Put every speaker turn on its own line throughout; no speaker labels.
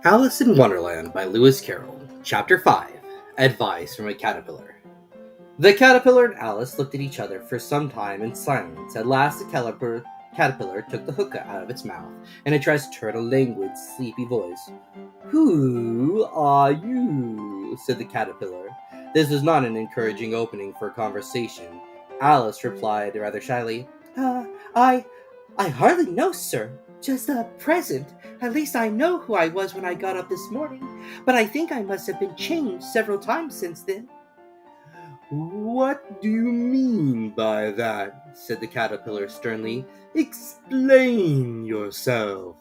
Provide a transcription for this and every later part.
Alice in Wonderland by Lewis Carroll. Chapter 5. Advice from a Caterpillar. The caterpillar and Alice looked at each other for some time in silence. At last the caterpillar took the hookah out of its mouth and addressed her in a languid, sleepy voice. "Who are you?" said the caterpillar. This was not an encouraging opening for conversation. Alice replied rather shyly, Uh, I I hardly know, sir. Just a present. At least I know who I was when I got up this morning, but I think I must have been changed several times since then." "What do you mean by that?" said the caterpillar sternly. "Explain yourself."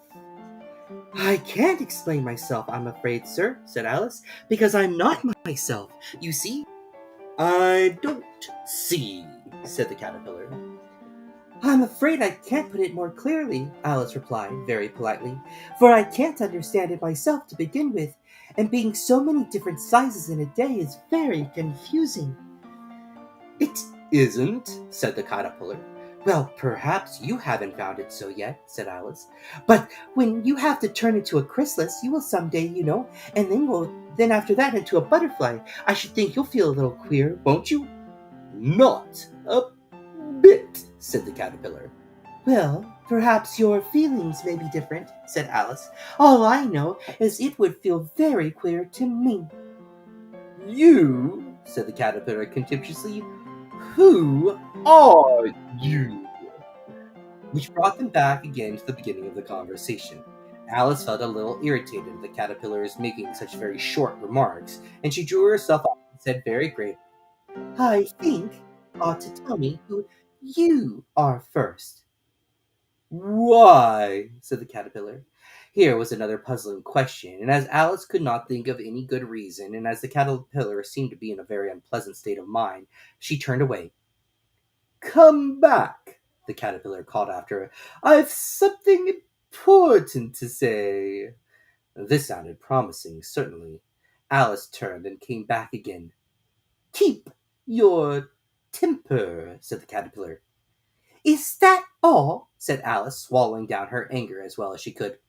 "I can't explain myself, I'm afraid, sir," said Alice, "because I'm not myself. You see?" "I don't see," said the caterpillar. "I'm afraid I can't put it more clearly," Alice replied, very politely, "for I can't understand it myself to begin with, and being so many different sizes in a day is very confusing." "It isn't," said the caterpillar. "Well, perhaps you haven't found it so yet," said Alice. "But when you have to turn into a chrysalis, you will someday, and then after that into a butterfly. I should think you'll feel a little queer, won't you?" "Not a bit," said the caterpillar. "Well, perhaps your feelings may be different," said Alice. "All I know is it would feel very queer to me." "You," said the caterpillar contemptuously, "who are you?" Which brought them back again to the beginning of the conversation. Alice felt a little irritated at the caterpillar's making such very short remarks, and she drew herself up and said very gravely, "I think you ought to tell me who you are first." "Why?" said the caterpillar. Here was another puzzling question, and as Alice could not think of any good reason, and as the caterpillar seemed to be in a very unpleasant state of mind, she turned away. "Come back," the caterpillar called after her. "I've something important to say." This sounded promising, certainly. Alice turned and came back again. "Keep your temper," said the caterpillar. "Is that all?" said Alice, swallowing down her anger as well as she could.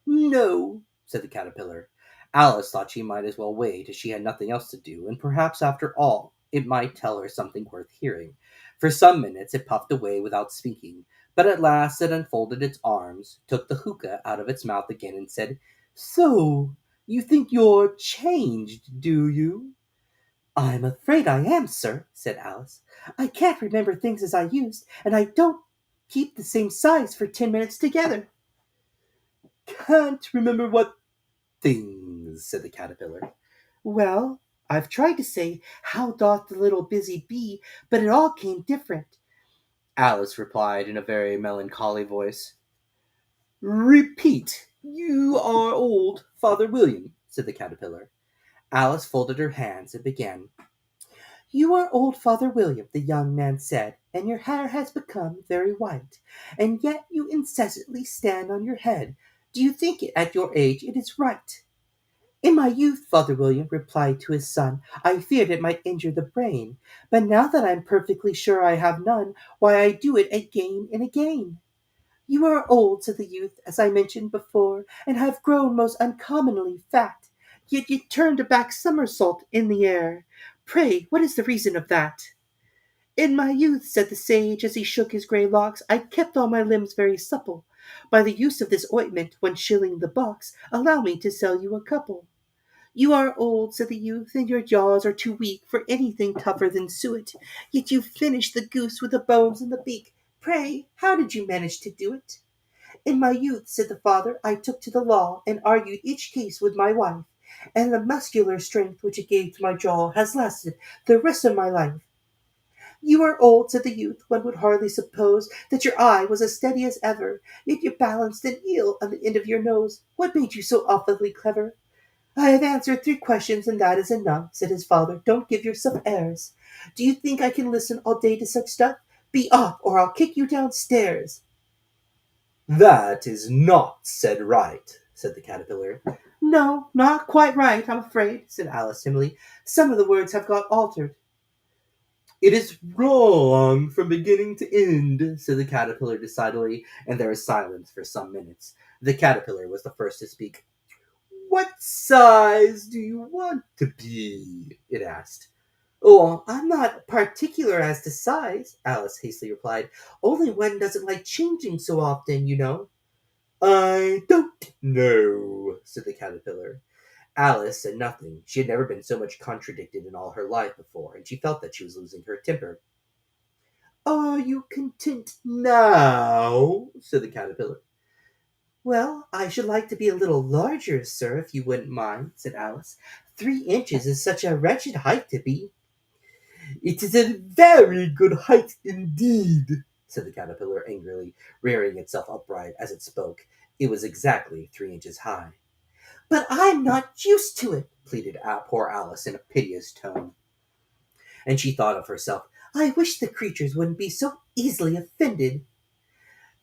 "No," said the caterpillar. Alice thought she might as well wait, as she had nothing else to do, and perhaps after all it might tell her something worth hearing. For some minutes it puffed away without speaking, but at last it unfolded its arms, took the hookah out of its mouth again, and said, "So, you think you're changed, do you?" "I'm afraid I am, sir," said Alice. "I can't remember things as I used, and I don't keep the same size for 10 minutes together." "Can't remember what things?" said the caterpillar. "Well, I've tried to say, 'How doth the little busy bee,' but it all came different," Alice replied in a very melancholy voice. "Repeat, 'You are old, Father William,'" said the caterpillar. Alice folded her hands and began. "You are old, Father William," the young man said, "and your hair has become very white, and yet you incessantly stand on your head. Do you think it at your age it is right?" "In my youth," Father William replied to his son, "I feared it might injure the brain, but now that I am perfectly sure I have none, why I do it again and again." "You are old," said the youth, "as I mentioned before, and have grown most uncommonly fat, yet you turned a back somersault in the air. Pray, what is the reason of that?" "In my youth," said the sage, as he shook his grey locks, "I kept all my limbs very supple. By the use of this ointment, 1 shilling the box, allow me to sell you a couple." "You are old," said the youth, "and your jaws are too weak for anything tougher than suet, yet you finished the goose with the bones and the beak. Pray, how did you manage to do it?" "In my youth," said the father, "I took to the law, and argued each case with my wife, and the muscular strength which it gave to my jaw has lasted the rest of my life." "You are old," said the youth. "One would hardly suppose that your eye was as steady as ever, yet you balanced an eel on the end of your nose. What made you so awfully clever?" "I have answered 3 questions, and that is enough," said his father. "Don't give yourself airs. Do you think I can listen all day to such stuff? Be off, or I'll kick you downstairs."
"That is not said right," said the caterpillar.
"No, not quite right, I'm afraid," said Alice timidly. "Some of the words have got altered."
"It is wrong from beginning to end," said the caterpillar decidedly, and there was silence for some minutes. The caterpillar was the first to speak. What size do you want to be? It asked.
Oh, I'm not particular as to size, Alice hastily replied. Only one doesn't like changing so often, you know.
I don't know, said the caterpillar.
Alice said nothing. She had never been so much contradicted in all her life before, and she felt that she was losing her temper.
Are you content now? Said the caterpillar.
Well, I should like to be a little larger, sir, if you wouldn't mind, said Alice. 3 inches is such a wretched height to be.
It is a very good height indeed, said the caterpillar angrily,
Rearing itself upright as it spoke. It was exactly 3 inches high. But I'm not used to it, pleaded poor Alice in a piteous tone. And she thought of herself, I wish the creatures wouldn't be so easily offended.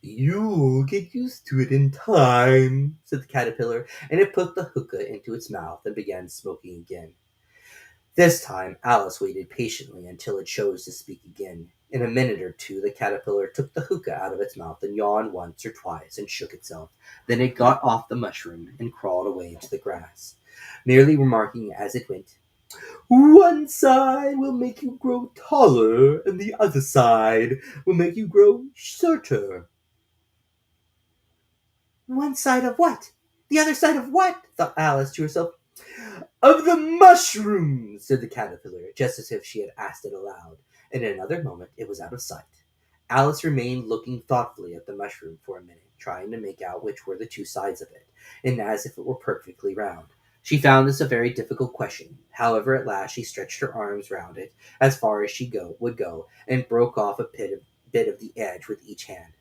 You'll get used to it in time,
said the caterpillar, and it put the hookah into its mouth and began smoking again. This time Alice waited patiently until it chose to speak again. In a minute or two the caterpillar took the hookah out of its mouth and yawned once or twice and shook itself. Then it got off the mushroom and crawled away into the grass, merely remarking as it went,
One side will make you grow taller, and the other side will make you grow shorter.
One side of what? The other side of what? Thought Alice to herself.
Of the mushroom,
said the caterpillar, just as if she had asked it aloud, and in another moment it was out of sight. Alice remained looking thoughtfully at the mushroom for a minute, trying to make out which were the two sides of it, and as if it were perfectly round. She found this a very difficult question. However, at last she stretched her arms round it as far as she would go, and broke off a bit of the edge with each hand.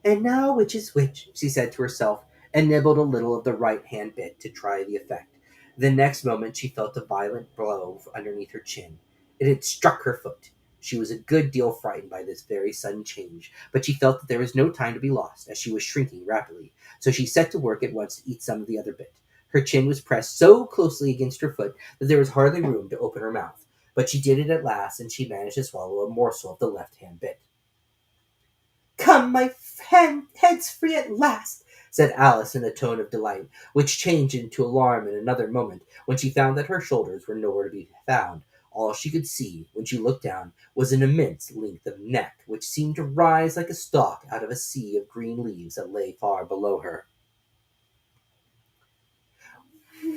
And now which is which, she said to herself, and nibbled a little of the right-hand bit to try the effect. The next moment she felt a violent blow underneath her chin. It had struck her foot. She was a good deal frightened by this very sudden change, but she felt that there was no time to be lost, as she was shrinking rapidly, so she set to work at once to eat some of the other bit. Her chin was pressed so closely against her foot that there was hardly room to open her mouth, but she did it at last, and she managed to swallow a morsel of the left-hand bit. Come, my head's free at last, said Alice in a tone of delight, which changed into alarm in another moment when she found that her shoulders were nowhere to be found. All she could see, when she looked down, was an immense length of neck, which seemed to rise like a stalk out of a sea of green leaves that lay far below her.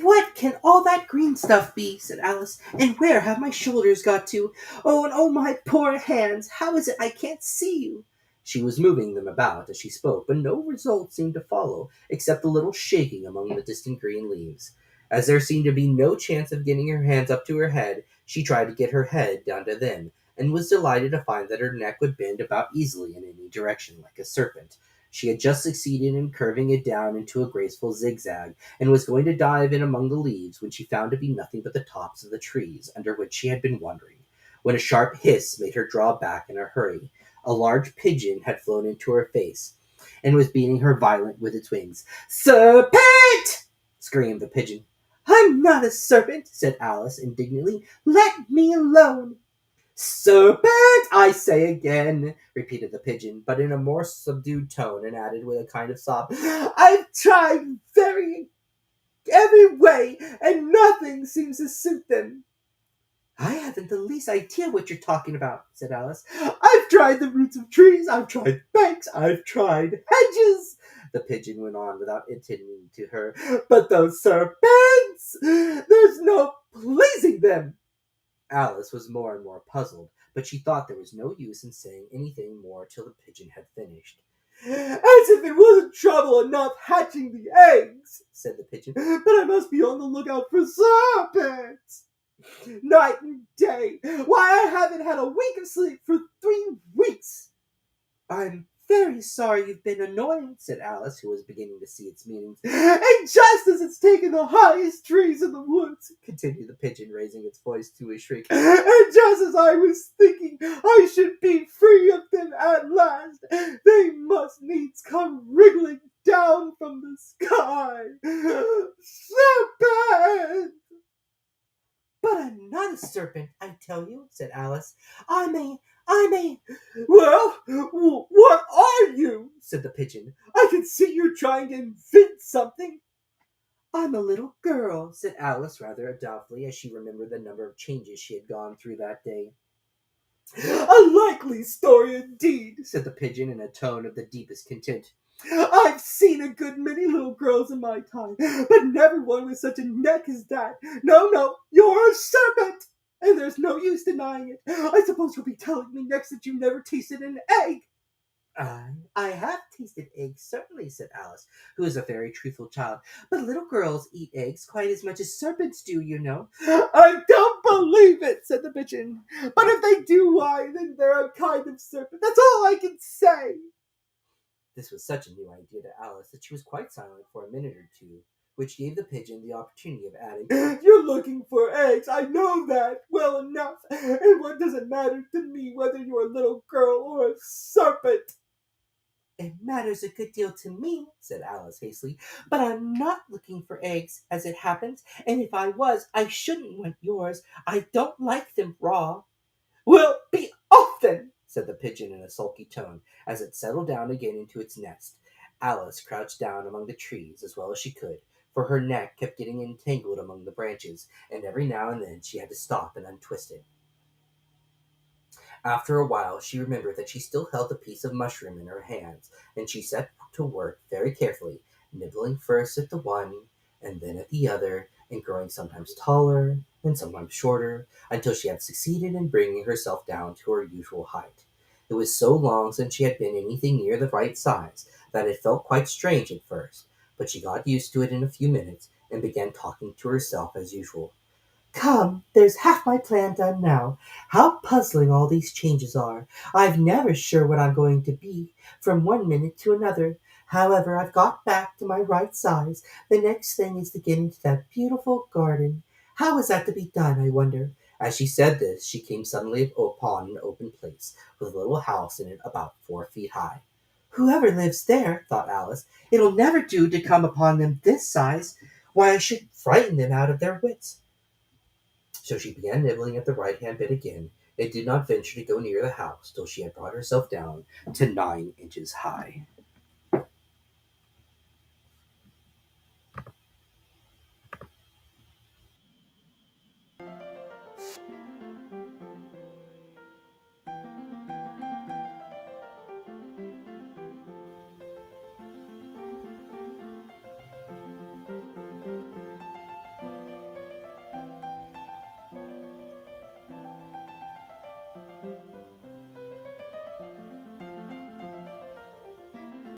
What can all that green stuff be? Said Alice. And where have my shoulders got to? Oh, and oh, my poor hands! How is it I can't see you? She was moving them about as she spoke, but no result seemed to follow, except a little shaking among the distant green leaves. As there seemed to be no chance of getting her hands up to her head, she tried to get her head down to them, and was delighted to find that her neck would bend about easily in any direction, like a serpent. She had just succeeded in curving it down into a graceful zigzag, and was going to dive in among the leaves when she found to be nothing but the tops of the trees under which she had been wandering, when a sharp hiss made her draw back in a hurry. A large pigeon had flown into her face, and was beating her violently with its wings. Serpent! Screamed the pigeon. I'm not a serpent, said Alice indignantly. Let me alone. Serpent, I say again, repeated the pigeon, but in a more subdued tone, and added with a kind of sob, I've tried every way, and nothing seems to suit them. I haven't the least idea what you're talking about, said Alice. I've tried the roots of trees, I've tried banks, I've tried hedges, the pigeon went on without attending to her. But those serpents, there's no pleasing them. Alice was more and more puzzled, but she thought there was no use in saying anything more till the pigeon had finished. As if it wasn't trouble enough hatching the eggs, said the pigeon, but I must be on the lookout for serpents. Night and day. Why, I haven't had a wink of sleep for 3 weeks. I'm very sorry you've been annoying, said Alice, who was beginning to see its meaning. And just as it's taken the highest trees in the woods, continued the pigeon, raising its voice to a shriek, and just as I was thinking I should be free of them at last, they must needs come wriggling down from the sky. Serpent! But I'm not a serpent, I tell you, said Alice. I'm a... Well, what are you? Said the pigeon. I can see you're trying to invent something. I'm a little girl, said Alice rather doubtfully as she remembered the number of changes she had gone through that day.
A likely story indeed, said the pigeon in a tone of the deepest content. I've seen a good many little girls in my time, but never one with such a neck as that. No, no, you're a serpent! And there's no use denying it. I suppose you'll be telling me next that you never tasted an egg.
I have tasted eggs, certainly, said Alice, who was a very truthful child. But little girls eat eggs quite as much as serpents do, you know.
I don't believe it, said the pigeon. But if they do, why, then they're a kind of serpent. That's all I can say.
This was such a new idea to Alice that she was quite silent for a minute or two, which gave the pigeon the opportunity of adding,
You're looking for eggs, I know that well enough. And what does it matter to me whether you're a little girl or a serpent?
It matters a good deal to me, said Alice hastily, but I'm not looking for eggs, as it happens, and if I was, I shouldn't want yours. I don't like them raw.
Well, be off then,
said the pigeon in a sulky tone, as it settled down again into its nest. Alice crouched down among the trees as well as she could, for her neck kept getting entangled among the branches, and every now and then she had to stop and untwist it. After a while she remembered that she still held a piece of mushroom in her hands, and she set to work very carefully, nibbling first at the one and then at the other, and growing sometimes taller and sometimes shorter, until she had succeeded in bringing herself down to her usual height. It was so long since she had been anything near the right size that it felt quite strange at first, but she got used to it in a few minutes and began talking to herself as usual. Come, there's half my plan done now. How puzzling all these changes are. I've never sure what I'm going to be, from one minute to another. However, I've got back to my right size. The next thing is to get into that beautiful garden. How is that to be done, I wonder? As she said this, she came suddenly upon an open place, with a little house in it about 4 feet high. Whoever lives there, thought Alice, it'll never do to come upon them this size. Why, I should frighten them out of their wits. So she began nibbling at the right-hand bit again, and did not venture to go near the house till she had brought herself down to 9 inches high.